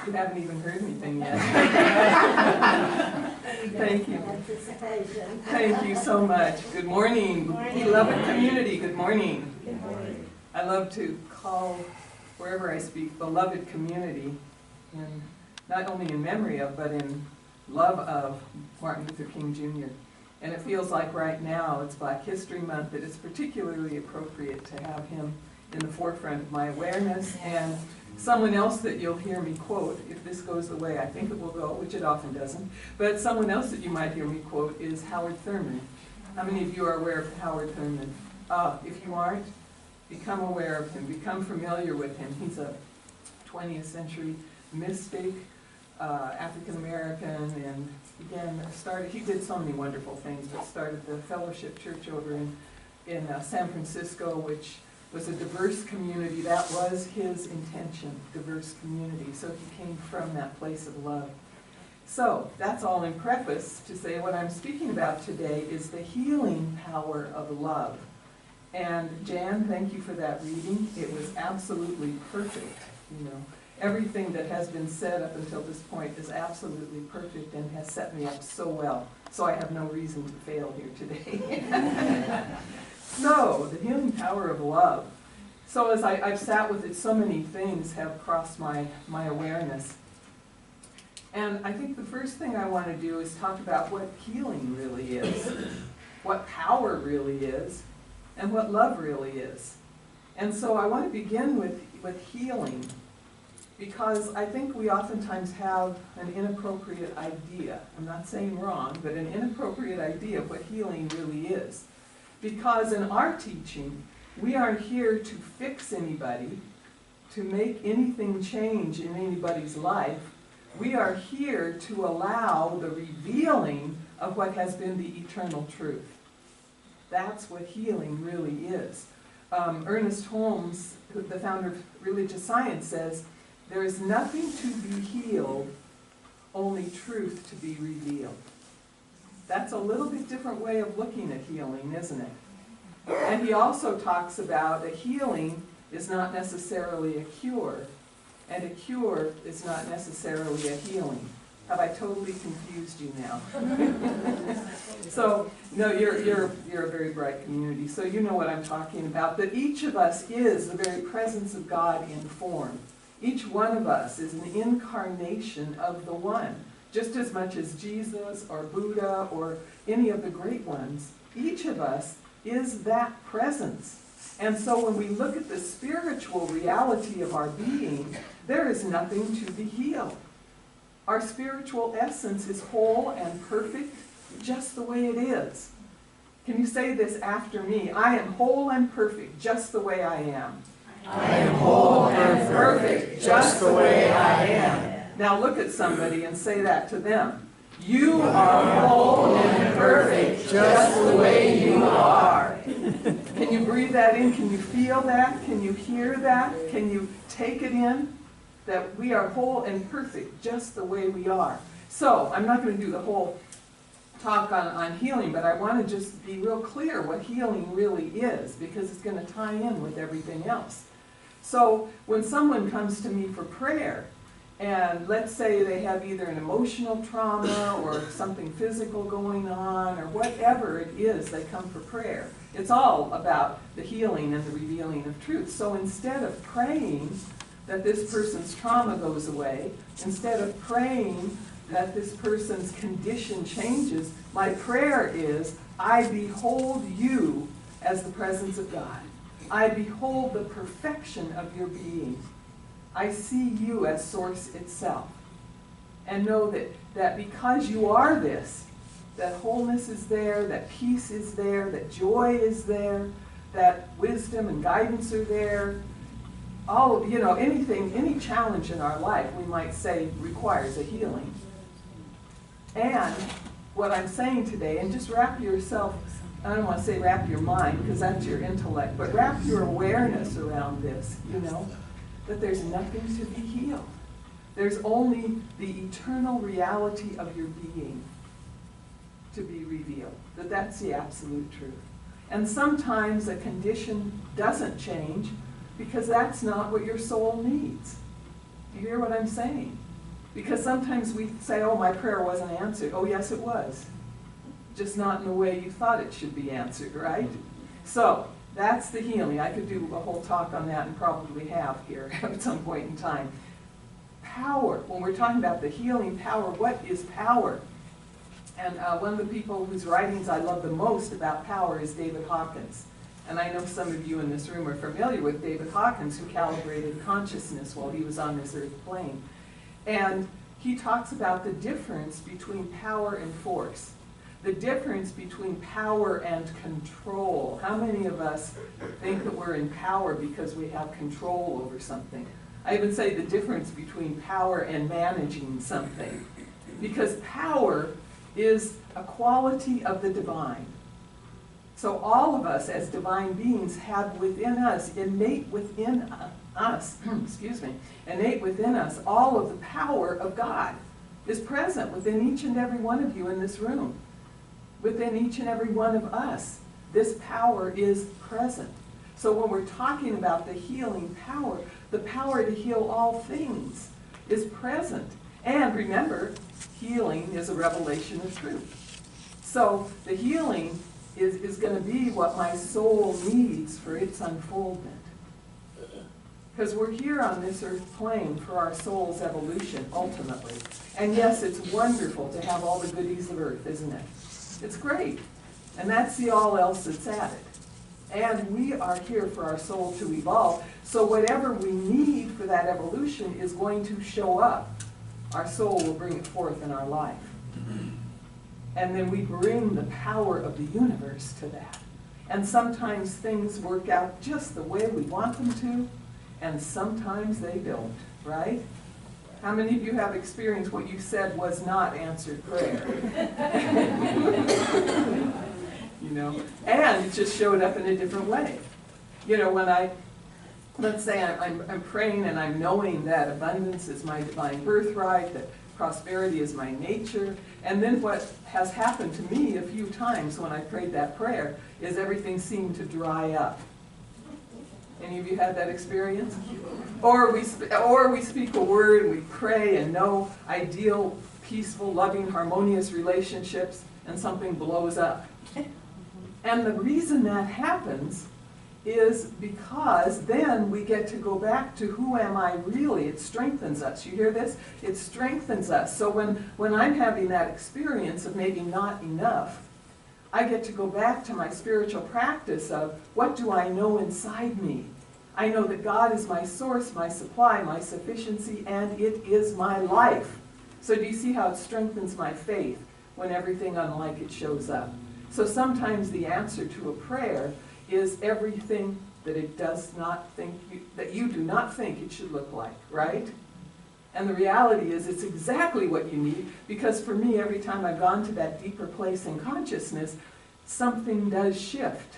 You haven't even heard anything yet. Thank you. Thank you so much. Good morning. Beloved community, good morning. Good morning. I love to call wherever I speak beloved community, and not only in memory of, but in love of Martin Luther King Jr. And it feels like right now it's Black History Month that it's particularly appropriate to have him in the forefront of my awareness. And someone else that you'll hear me quote, if this goes the way I think it will go, which it often doesn't, but someone else that you might hear me quote is Howard Thurman. How many of you are aware of Howard Thurman? If you aren't, become aware of him, become familiar with him. He's a 20th century mystic, African American, and again, he did so many wonderful things, but started the Fellowship Church over in San Francisco, which was a diverse community. That was his intention, diverse community. So he came from that place of love. So that's all in preface to say what I'm speaking about today is the healing power of love. And Jan, thank you for that reading. It was absolutely perfect. You know, everything that has been said up until this point is absolutely perfect and has set me up so well. So I have no reason to fail here today. So, the healing power of love. So as I've sat with it, so many things have crossed my awareness. And I think the first thing I want to do is talk about what healing really is, what power really is, and what love really is. And so I want to begin with healing, because I think we oftentimes have an inappropriate idea. I'm not saying wrong, but an inappropriate idea of what healing really is. Because in our teaching, we aren't here to fix anybody, to make anything change in anybody's life. We are here to allow the revealing of what has been the eternal truth. That's what healing really is. Ernest Holmes, the founder of religious science, says, there is nothing to be healed, only truth to be revealed. That's a little bit different way of looking at healing, isn't it? And he also talks about a healing is not necessarily a cure, and a cure is not necessarily a healing. Have I totally confused you now? So, no, you're a very bright community, so you know what I'm talking about. That each of us is the very presence of God in form. Each one of us is an incarnation of the One. Just as much as Jesus or Buddha or any of the great ones, each of us is that presence. And so when we look at the spiritual reality of our being, there is nothing to be healed. Our spiritual essence is whole and perfect, just the way it is. Can you say this after me? I am whole and perfect, just the way I am. I am whole and perfect, just the way I am. Now look at somebody and say that to them. You are whole and perfect, just the way you are. Can you breathe that in? Can you feel that? Can you hear that? Can you take it in? That we are whole and perfect, just the way we are. So, I'm not going to do the whole talk on healing, but I want to just be real clear what healing really is, because it's going to tie in with everything else. So, when someone comes to me for prayer, and let's say they have either an emotional trauma or something physical going on or whatever it is, they come for prayer. It's all about the healing and the revealing of truth. So instead of praying that this person's trauma goes away, instead of praying that this person's condition changes, my prayer is, I behold you as the presence of God. I behold the perfection of your being. I see you as source itself. And know that because you are this, that wholeness is there, that peace is there, that joy is there, that wisdom and guidance are there. All, anything, any challenge in our life, we might say, requires a healing. And what I'm saying today, and just wrap yourself, I don't want to say wrap your mind, because that's your intellect, but wrap your awareness around this, that there's nothing to be healed. There's only the eternal reality of your being to be revealed. That's the absolute truth. And sometimes a condition doesn't change because that's not what your soul needs. You hear what I'm saying? Because sometimes we say, oh, my prayer wasn't answered. Oh, yes, it was. Just not in the way you thought it should be answered, right? So that's the healing. I could do a whole talk on that and probably have here at some point in time. Power. When we're talking about the healing power, what is power? And one of the people whose writings I love the most about power is David Hawkins. And I know some of you in this room are familiar with David Hawkins, who calibrated consciousness while he was on this earth plane. And he talks about the difference between power and force. The difference between power and control. How many of us think that we're in power because we have control over something? I even say the difference between power and managing something. Because power is a quality of the divine. So all of us as divine beings have within us, innate within us, innate within us, all of the power of God is present within each and every one of you in this room. Within each and every one of us, this power is present. So when we're talking about the healing power, the power to heal all things is present. And remember, healing is a revelation of truth. So the healing is going to be what my soul needs for its unfoldment. Because we're here on this earth plane for our soul's evolution, ultimately. And yes, it's wonderful to have all the goodies of earth, isn't it? It's great. And that's the all else that's added. And we are here for our soul to evolve. So whatever we need for that evolution is going to show up. Our soul will bring it forth in our life. And then we bring the power of the universe to that. And sometimes things work out just the way we want them to, and sometimes they don't, right? How many of you have experienced what you said was not answered prayer? You know, and it just showed up in a different way. You know, when let's say I'm praying and I'm knowing that abundance is my divine birthright, that prosperity is my nature, and then what has happened to me a few times when I prayed that prayer is everything seemed to dry up. Any of you had that experience? Or we speak a word and we pray and know ideal, peaceful, loving, harmonious relationships, and something blows up. And the reason that happens is because then we get to go back to who am I really. It strengthens us. You hear this? It strengthens us. So when I'm having that experience of maybe not enough, I get to go back to my spiritual practice of what do I know inside me? I know that God is my source, my supply, my sufficiency, and it is my life. So do you see how it strengthens my faith when everything unlike it shows up? So sometimes the answer to a prayer is everything that it does not think that you do not think it should look like, right? And the reality is it's exactly what you need, because for me, every time I've gone to that deeper place in consciousness, something does shift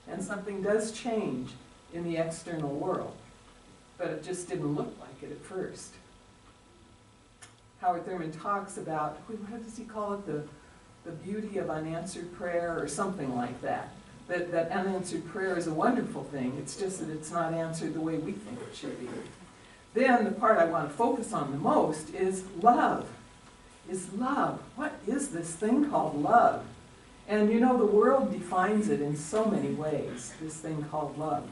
and something does change in the external world. But it just didn't look like it at first. Howard Thurman talks about, what does he call it, the beauty of unanswered prayer or something like that. That unanswered prayer is a wonderful thing. It's just that it's not answered the way we think it should be. Then the part I want to focus on the most is love. Is love. What is this thing called love? And you know, the world defines it in so many ways, this thing called love.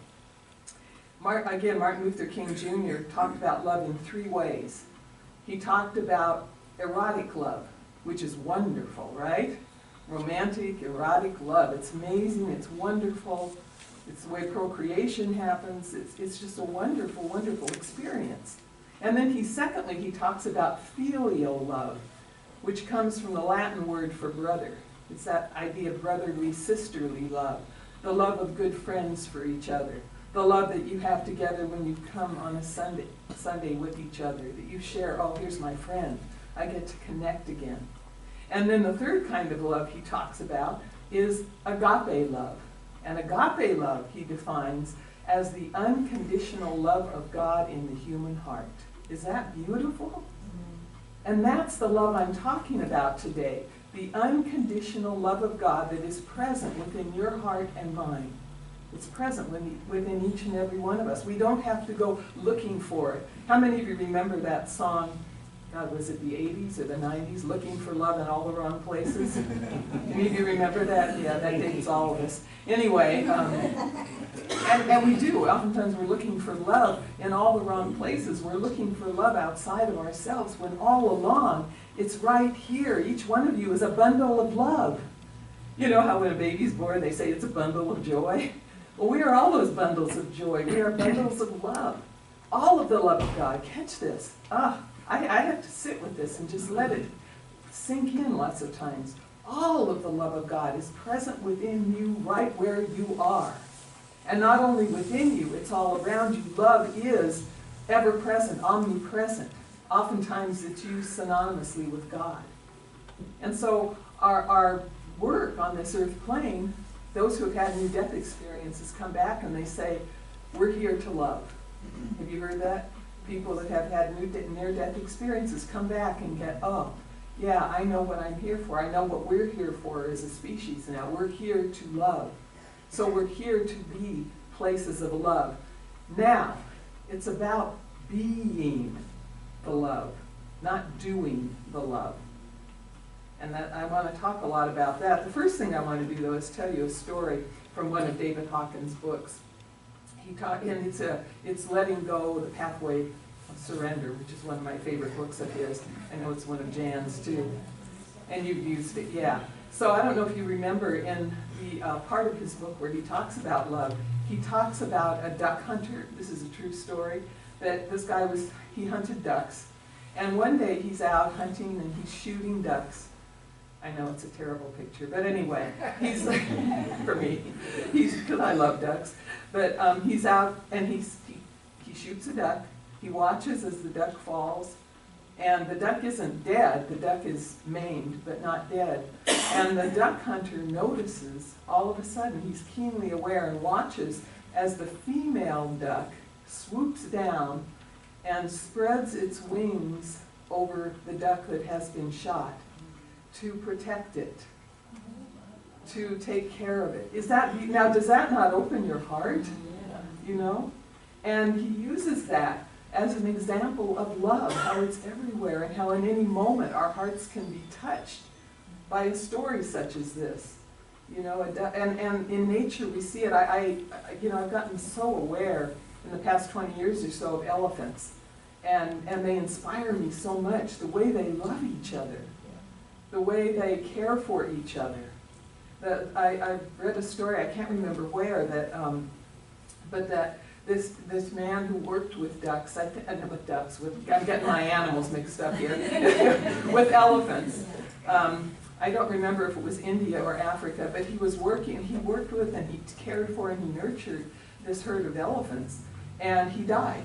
Again, Martin Luther King Jr. talked about love in 3 ways. He talked about erotic love, which is wonderful, right? Romantic, erotic love. It's amazing, it's wonderful. It's the way procreation happens. It's just a wonderful, wonderful experience. And then secondly, he talks about filial love, which comes from the Latin word for brother. It's that idea of brotherly, sisterly love. The love of good friends for each other. The love that you have together when you come on a Sunday with each other. That you share, oh, here's my friend. I get to connect again. And then the third kind of love he talks about is agape love. And agape love he defines as the unconditional love of God in the human heart. Is that beautiful? And that's the love I'm talking about today. The unconditional love of God that is present within your heart and mind. It's present within each and every one of us. We don't have to go looking for it. How many of you remember that song, God, was it the 80s or the 90s, looking for love in all the wrong places? Any of you remember that? Yeah, that dates all of us. Anyway, and we do. Oftentimes we're looking for love in all the wrong places. We're looking for love outside of ourselves when all along it's right here. Each one of you is a bundle of love. You know how when a baby's born they say it's a bundle of joy? Well, we are all those bundles of joy. We are bundles of love. All of the love of God. Catch this. I have to sit with this and just let it sink in lots of times. All of the love of God is present within you right where you are. And not only within you, it's all around you. Love is ever-present, omnipresent. Oftentimes it's used synonymously with God. And so our work on this earth plane, those who have had near-death experiences come back and they say, we're here to love. Have you heard that? People that have had near-death experiences come back and get, oh, yeah, I know what I'm here for. I know what we're here for as a species now. We're here to love. So we're here to be places of love. Now, it's about being the love, not doing the love. And that I want to talk a lot about that. The first thing I want to do, though, is tell you a story from one of David Hawkins' books. And it's Letting Go, The Pathway of Surrender, which is one of my favorite books of his. I know it's one of Jan's, too. And you've used it, yeah. So I don't know if you remember in the part of his book where he talks about love, he talks about a duck hunter. This is a true story. That this guy he hunted ducks. And one day he's out hunting and he's shooting ducks. I know it's a terrible picture, but anyway, he's, for me, because I love ducks. But he's out and he shoots a duck. He watches as the duck falls. And the duck isn't dead, the duck is maimed, but not dead. And the duck hunter notices, all of a sudden, he's keenly aware and watches as the female duck swoops down and spreads its wings over the duck that has been shot to protect it, to take care of it. Now, does that not open your heart? You know? And he uses that as an example of love, how it's everywhere and how in any moment our hearts can be touched by a story such as this. You know, and in nature we see it. I've gotten so aware in the past 20 years or so of elephants, and they inspire me so much, the way they love each other, the way they care for each other. I've read a story, I can't remember where, that this man who worked with ducks, I'm getting my animals mixed up here, with elephants. I don't remember if it was India or Africa, but he worked with and he cared for and he nurtured this herd of elephants, and he died.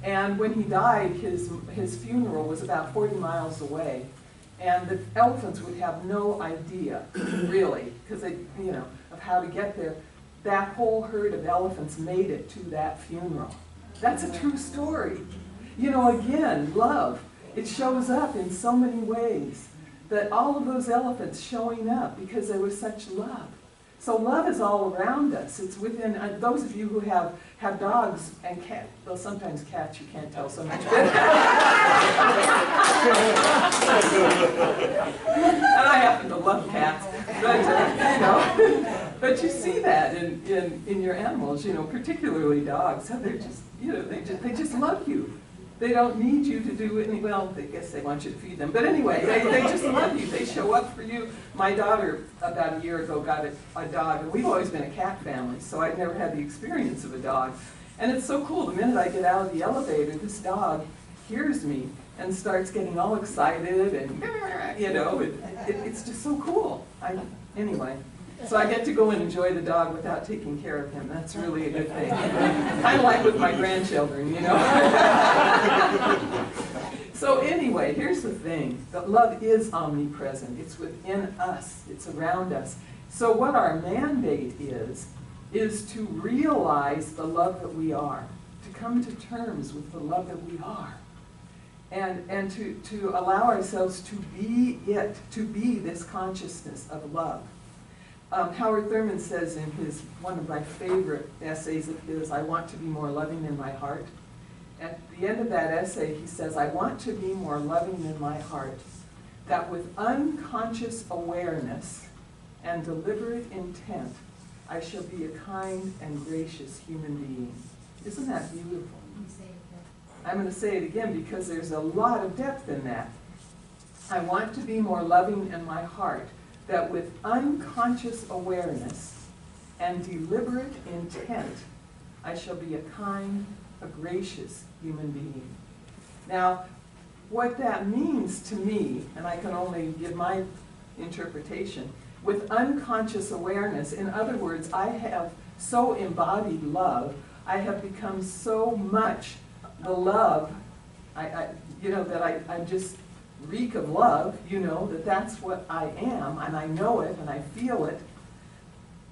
And when he died, his funeral was about 40 miles away, and the elephants would have no idea, really, because of how to get there. That whole herd of elephants made it to that funeral. That's a true story. You know, again, love. It shows up in so many ways. That all of those elephants showing up because there was such love. So love is all around us. It's within, those of you who have dogs and cats, well, sometimes cats you can't tell so much. And I happen to love cats. But you see that in your animals, particularly dogs. How they're just, they just love you. They don't need you to do any, well, I guess they want you to feed them. But anyway, they just love you. They show up for you. My daughter, about a year ago, got a dog. And we've always been a cat family, so I've never had the experience of a dog. And it's so cool. The minute I get out of the elevator, this dog hears me and starts getting all excited. And, it's just so cool. Anyway. So I get to go and enjoy the dog without taking care of him. That's really a good thing. Kind of like with my grandchildren, So anyway, here's the thing. That love is omnipresent. It's within us. It's around us. So what our mandate is to realize the love that we are, to come to terms with the love that we are, and to allow ourselves to be it, to be this consciousness of love. Howard Thurman says in one of my favorite essays of his, I want to be more loving in my heart. at the end of that essay, he says, I want to be more loving in my heart, that with unconscious awareness and deliberate intent, I shall be a kind and gracious human being. Isn't that beautiful? I'm going to say it again because there's a lot of depth in that. I want to be more loving in my heart, that with unconscious awareness and deliberate intent, I shall be a kind, a gracious human being. Now, what that means to me, and I can only give my interpretation, with unconscious awareness, in other words, I have so embodied love, I have become so much the love, that I just reek of love, that that's what I am, and I know it, and I feel it,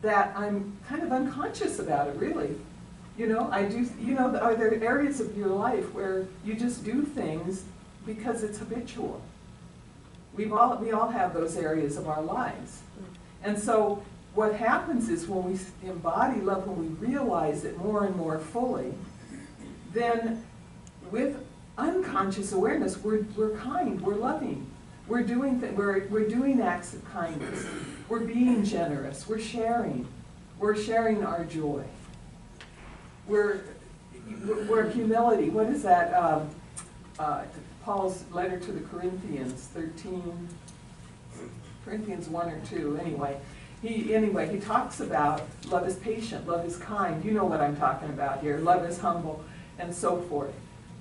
that I'm kind of unconscious about it, really. I do, are there areas of your life where you just do things because it's habitual? We all have those areas of our lives. And so what happens is when we embody love, when we realize it more and more fully, then with unconscious awareness, we're kind, we're loving, we're doing acts of kindness, we're being generous, we're sharing our joy, we're humility. What is that? Paul's letter to the Corinthians 13. Corinthians 1 or 2, anyway. He talks about love is patient, love is kind. You know what I'm talking about here. Love is humble, and so forth.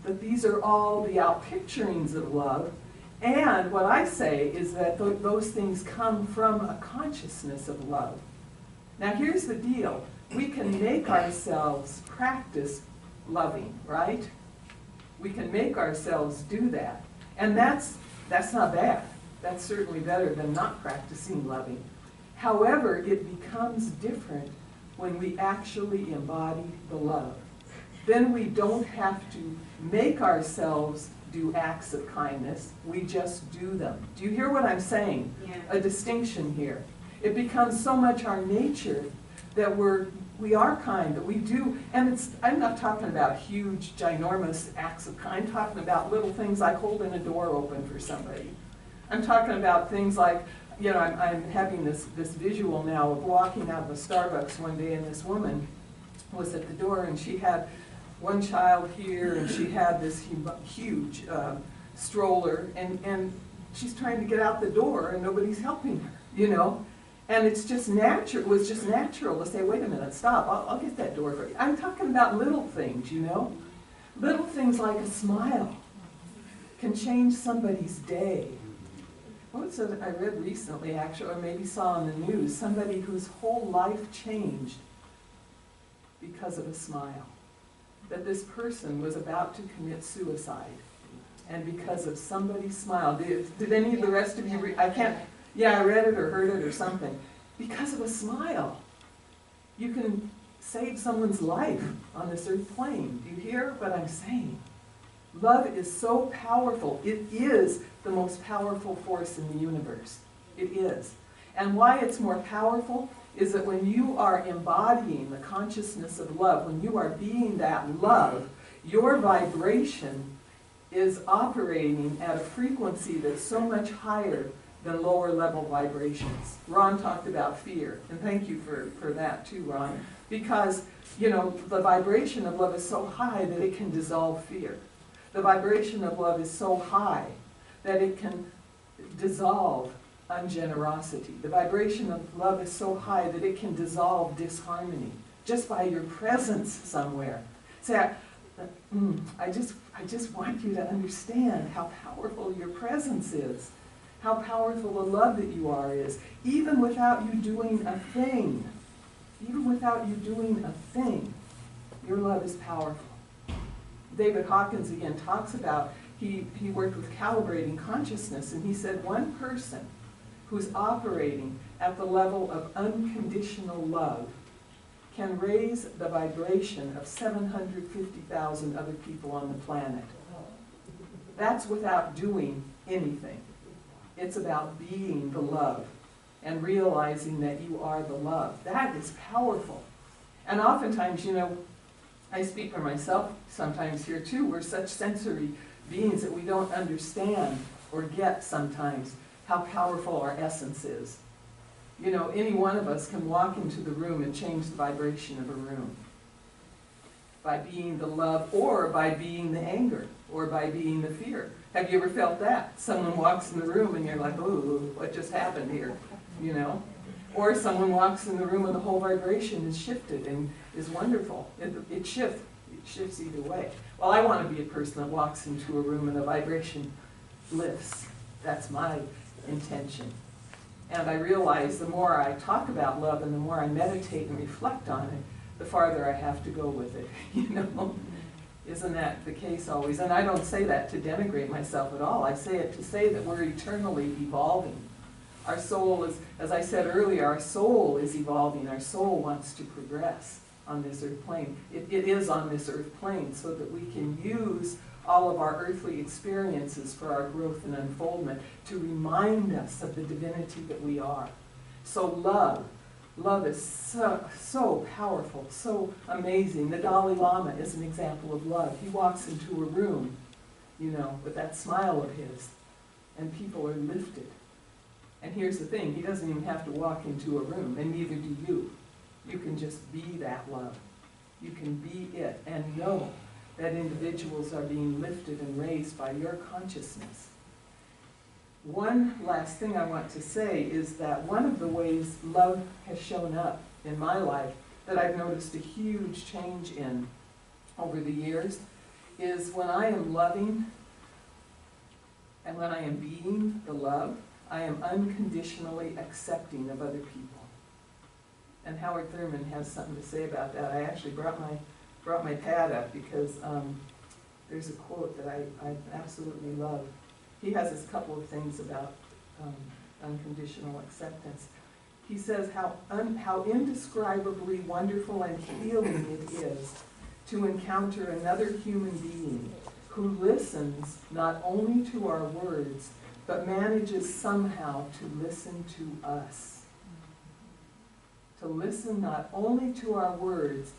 That these are all the outpicturings of love. And what I say is that those things come from a consciousness of love. Now here's the deal. We can make ourselves practice loving, right? We can make ourselves do that. And that's not bad. That's certainly better than not practicing loving. However, it becomes different when we actually embody the love. Then we don't have to make ourselves do acts of kindness. We just do them. Do you hear what I'm saying? Yeah. A distinction here. It becomes so much our nature that we are kind, that we do, and I'm not talking about huge, ginormous acts of kind. I'm talking about little things like holding a door open for somebody. I'm talking about things like, I'm having this visual now of walking out of a Starbucks one day, and this woman was at the door, and she had one child here, and she had this huge stroller, and she's trying to get out the door, and nobody's helping her, And it was just natural to say, wait a minute, stop, I'll get that door for you. I'm talking about little things, Little things like a smile can change somebody's day. What was it I read recently, actually, or maybe saw on the news? Somebody whose whole life changed because of a smile. That this person was about to commit suicide. And because of somebody's smile. Did any of the rest of you read? I read it or heard it or something. Because of a smile. You can save someone's life on this earth plane. Do you hear what I'm saying? Love is so powerful. It is the most powerful force in the universe. It is. And why it's more powerful is that when you are embodying the consciousness of love, when you are being that love, your vibration is operating at a frequency that's so much higher than lower level vibrations. Ron talked about fear, and thank you for that too, Ron, because the vibration of love is so high that it can dissolve fear. The vibration of love is so high that it can dissolve ungenerosity. The vibration of love is so high that it can dissolve disharmony just by your presence somewhere. Say, I just want you to understand how powerful your presence is, how powerful the love that you are is, even without you doing a thing. Even without you doing a thing, your love is powerful. David Hawkins again talks about, he worked with calibrating consciousness, and he said one person who's operating at the level of unconditional love can raise the vibration of 750,000 other people on the planet. That's without doing anything. It's about being the love and realizing that you are the love. That is powerful. And oftentimes, I speak for myself sometimes here too. We're such sensory beings that we don't understand or get sometimes how powerful our essence is. You know, any one of us can walk into the room and change the vibration of a room by being the love, or by being the anger, or by being the fear. Have you ever felt that? Someone walks in the room and you're like, ooh, what just happened here? You know? Or someone walks in the room and the whole vibration is shifted and is wonderful. It shifts either way. Well, I want to be a person that walks into a room and the vibration lifts. That's my intention. And I realize the more I talk about love and the more I meditate and reflect on it, the farther I have to go with it, you know? Isn't that the case always? And I don't say that to denigrate myself at all. I say it to say that we're eternally evolving. Our soul is, as I said earlier, our soul is evolving. Our soul wants to progress on this earth plane. It is on this earth plane so that we can use all of our earthly experiences for our growth and unfoldment to remind us of the divinity that we are. So love is so powerful, so amazing. The Dalai Lama is an example of love. He walks into a room, you know, with that smile of his, and people are lifted. And here's the thing, he doesn't even have to walk into a room, and neither do you. You can just be that love. You can be it and know that individuals are being lifted and raised by your consciousness. One last thing I want to say is that one of the ways love has shown up in my life that I've noticed a huge change in over the years is when I am loving and when I am being the love, I am unconditionally accepting of other people. And Howard Thurman has something to say about that. I actually brought my pad up because there's a quote that I absolutely love. He has this couple of things about unconditional acceptance. He says how indescribably wonderful and healing it is to encounter another human being who listens not only to our words, but manages somehow to listen to us. To listen not only to our words,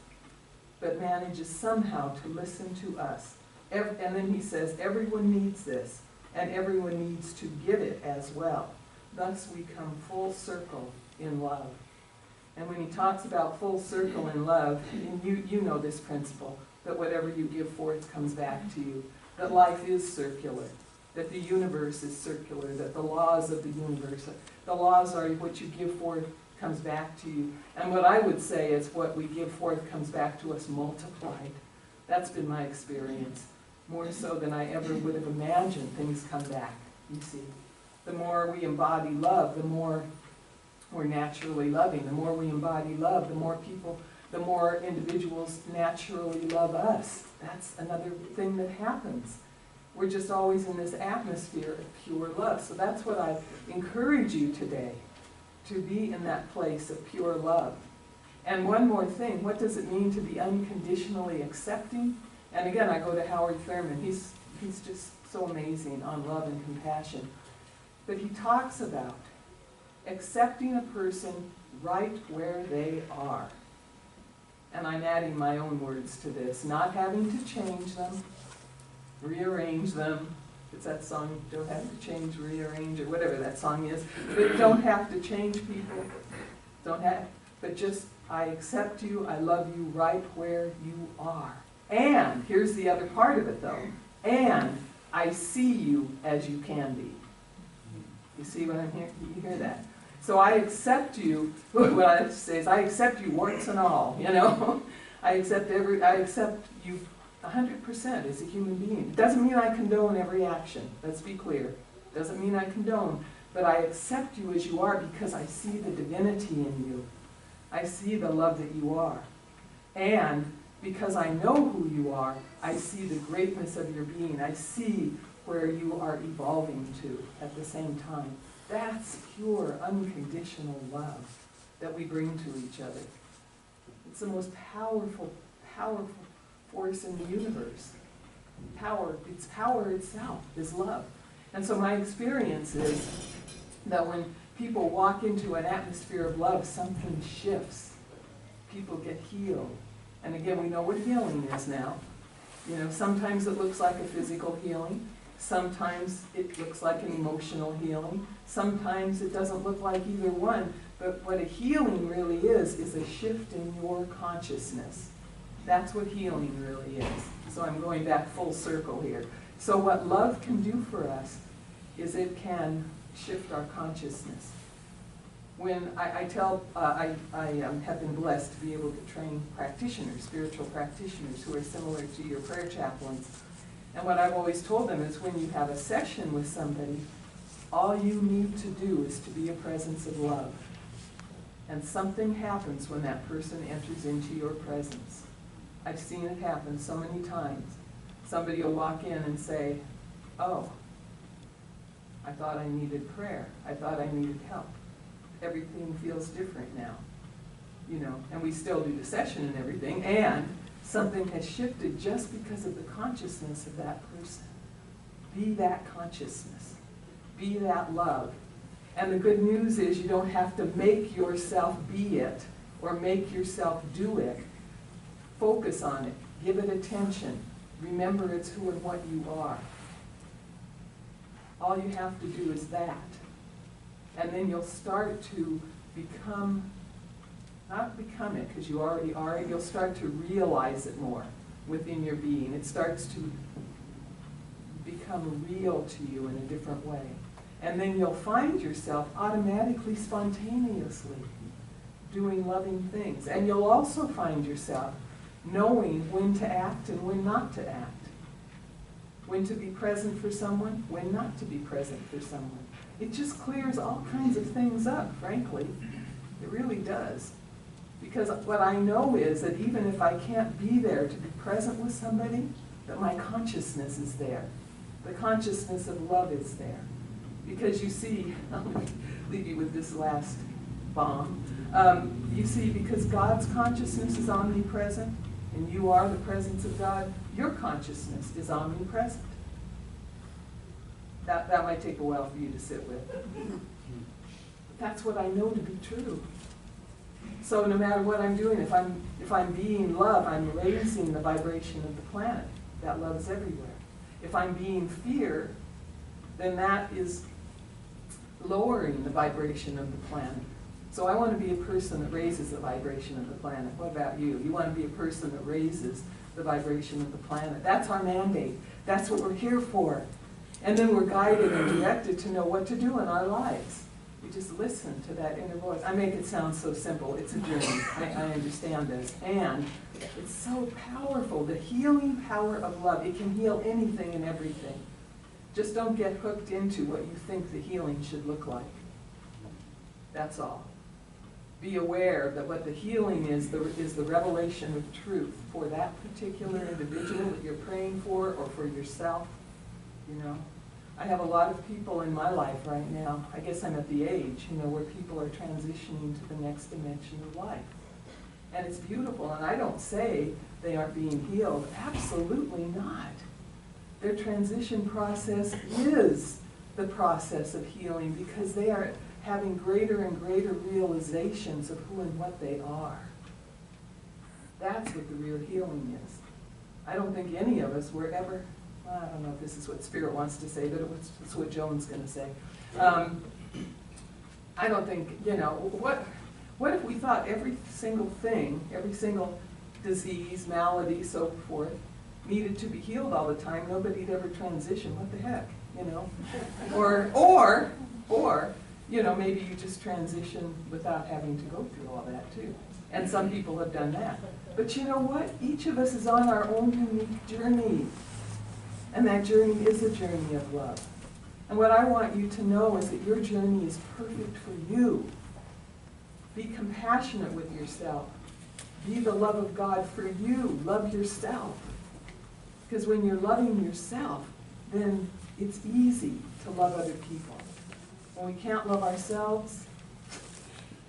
but manages somehow to listen to us. And then he says, everyone needs this, and everyone needs to get it as well. Thus we come full circle in love. And when he talks about full circle in love, and you know this principle, that whatever you give forth comes back to you, that life is circular, that the universe is circular, that the laws of the universe, the laws are what you give forth comes back to you. And what I would say is what we give forth comes back to us multiplied. That's been my experience. More so than I ever would have imagined things come back, you see. The more we embody love, the more we're naturally loving. The more we embody love, the more individuals naturally love us. That's another thing that happens. We're just always in this atmosphere of pure love. So that's what I encourage you today, to be in that place of pure love. And one more thing, what does it mean to be unconditionally accepting? And again, I go to Howard Thurman. He's just so amazing on love and compassion. But he talks about accepting a person right where they are. And I'm adding my own words to this. Not having to change them, rearrange them. It's that song, don't have to change, rearrange, or whatever that song is. But don't have to change people. But just, I accept you, I love you right where you are. And, here's the other part of it though, and I see you as you can be. You see what I'm hearing? You hear that? So I accept you, what I have to say is I accept you warts and all, you know? I accept you 100% as a human being. It doesn't mean I condone every action, let's be clear. It doesn't mean I condone, but I accept you as you are because I see the divinity in you. I see the love that you are. And because I know who you are, I see the greatness of your being. I see where you are evolving to at the same time. That's pure, unconditional love that we bring to each other. It's the most powerful, powerful force in the universe. It's power itself, is love. And so my experience is that when people walk into an atmosphere of love, something shifts. People get healed. And again, we know what healing is now. You know, sometimes it looks like a physical healing. Sometimes it looks like an emotional healing. Sometimes it doesn't look like either one. But what a healing really is a shift in your consciousness. That's what healing really is. So I'm going back full circle here. So what love can do for us is it can shift our consciousness. When I have been blessed to be able to train practitioners, spiritual practitioners who are similar to your prayer chaplains. And what I've always told them is when you have a session with somebody, all you need to do is to be a presence of love. And something happens when that person enters into your presence. I've seen it happen so many times. Somebody will walk in and say, oh, I thought I needed prayer. I thought I needed help. Everything feels different now, you know, and we still do the session and everything, and something has shifted just because of the consciousness of that person. Be that consciousness. Be that love. And the good news is you don't have to make yourself be it or make yourself do it. Focus on it. Give it attention. Remember it's who and what you are. All you have to do is that. And then you'll start to become, not become it, because you already are it, you'll start to realize it more within your being. It starts to become real to you in a different way. And then you'll find yourself automatically, spontaneously doing loving things. And you'll also find yourself knowing when to act and when not to act. When to be present for someone, when not to be present for someone. It just clears all kinds of things up, frankly. It really does. Because what I know is that even if I can't be there to be present with somebody, that my consciousness is there. The consciousness of love is there. Because you see, I'll leave you with this last bomb. You see, because God's consciousness is omnipresent, and you are the presence of God, your consciousness is omnipresent. That might take a while for you to sit with. But that's what I know to be true. So no matter what I'm doing, if I'm being love, I'm raising the vibration of the planet. That love is everywhere. If I'm being fear, then that is lowering the vibration of the planet. So I want to be a person that raises the vibration of the planet. What about you? You want to be a person that raises the vibration of the planet. That's our mandate. That's what we're here for. And then we're guided and directed to know what to do in our lives. We just listen to that inner voice. I make it sound so simple. It's a journey. I understand this. And it's so powerful. The healing power of love. It can heal anything and everything. Just don't get hooked into what you think the healing should look like. That's all. Be aware that what the healing is the revelation of truth for that particular individual that you're praying for or for yourself. You know, I have a lot of people in my life right now. I guess I'm at the age, you know, where people are transitioning to the next dimension of life. And it's beautiful. And I don't say they aren't being healed. Absolutely not. Their transition process is the process of healing because they are having greater and greater realizations of who and what they are. That's what the real healing is. I don't think any of us were ever, I don't know if this is what Spirit wants to say, but it's what Joan's going to say. I don't think, you know, what if we thought every single thing, every single disease, malady, so forth, needed to be healed all the time, nobody'd ever transition. What the heck, you know? Or, you know, maybe you just transition without having to go through all that too. And some people have done that. But you know what? Each of us is on our own unique journey. And that journey is a journey of love. And what I want you to know is that your journey is perfect for you. Be compassionate with yourself. Be the love of God for you. Love yourself. Because when you're loving yourself, then it's easy to love other people. When we can't love ourselves,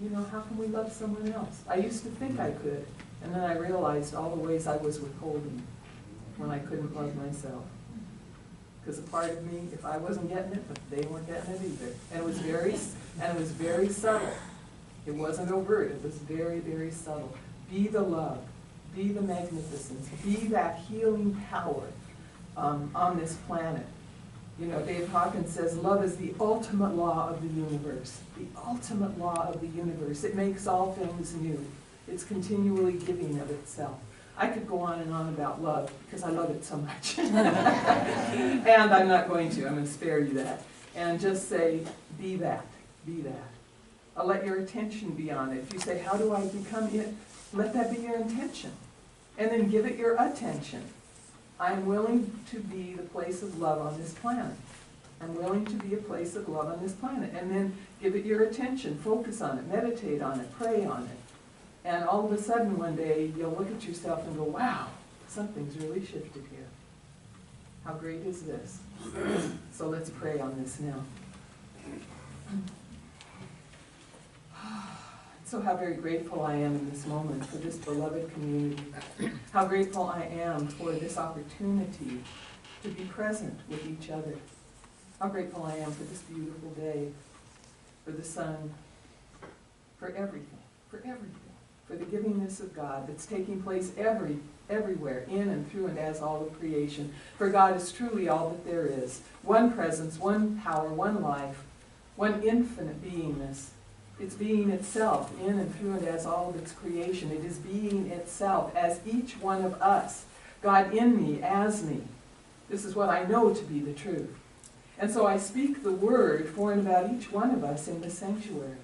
you know, how can we love someone else? I used to think I could, and then I realized all the ways I was withholding when I couldn't love myself. Because a part of me, if I wasn't getting it, but they weren't getting it either. And it was very subtle. It wasn't overt, it was very, very subtle. Be the love. Be the magnificence. Be that healing power on this planet. You know, Dave Hawkins says love is the ultimate law of the universe. The ultimate law of the universe. It makes all things new. It's continually giving of itself. I could go on and on about love because I love it so much. And I'm not going to. I'm going to spare you that. And just say, be that. Be that. Let your attention be on it. If you say, how do I become it? Let that be your intention. And then give it your attention. I'm willing to be the place of love on this planet. I'm willing to be a place of love on this planet. And then give it your attention. Focus on it. Meditate on it. Pray on it. And all of a sudden one day you'll look at yourself and go, wow, something's really shifted here. How great is this? So let's pray on this now. So how very grateful I am in this moment for this beloved community. How grateful I am for this opportunity to be present with each other. How grateful I am for this beautiful day, for the sun, for everything, for the givingness of God that's taking place everywhere, in and through and as all of creation. For God is truly all that there is. One presence, one power, one life, one infinite beingness. It's being itself in and through and as all of its creation. It is being itself as each one of us. God in me, as me. This is what I know to be the truth. And so I speak the word for and about each one of us in the sanctuary,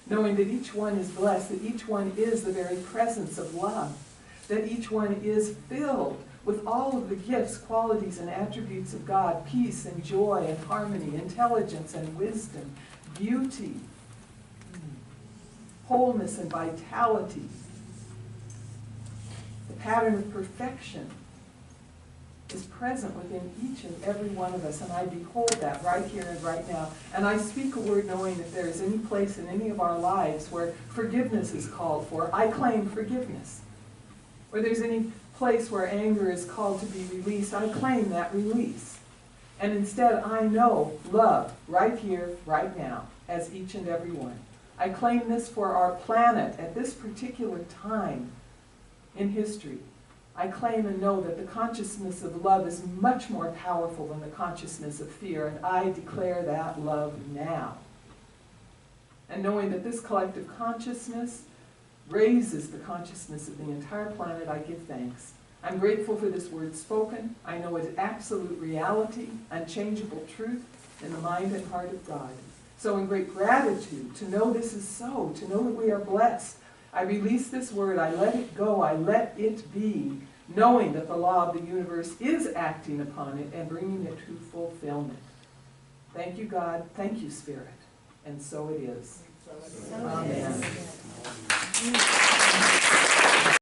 knowing that each one is blessed, that each one is the very presence of love, that each one is filled with all of the gifts, qualities, and attributes of God, peace and joy and harmony, intelligence and wisdom, beauty, wholeness and vitality. The pattern of perfection is present within each and every one of us, and I behold that right here and right now. And I speak a word knowing if there is any place in any of our lives where forgiveness is called for, I claim forgiveness. Where there's any place where anger is called to be released, I claim that release. And instead, I know love right here, right now, as each and every one. I claim this for our planet at this particular time in history. I claim and know that the consciousness of love is much more powerful than the consciousness of fear, and I declare that love now. And knowing that this collective consciousness raises the consciousness of the entire planet, I give thanks. I'm grateful for this word spoken. I know it's absolute reality, unchangeable truth in the mind and heart of God. So in great gratitude to know this is so, to know that we are blessed, I release this word, I let it go, I let it be, knowing that the law of the universe is acting upon it and bringing it to fulfillment. Thank you, God. Thank you, Spirit. And so it is.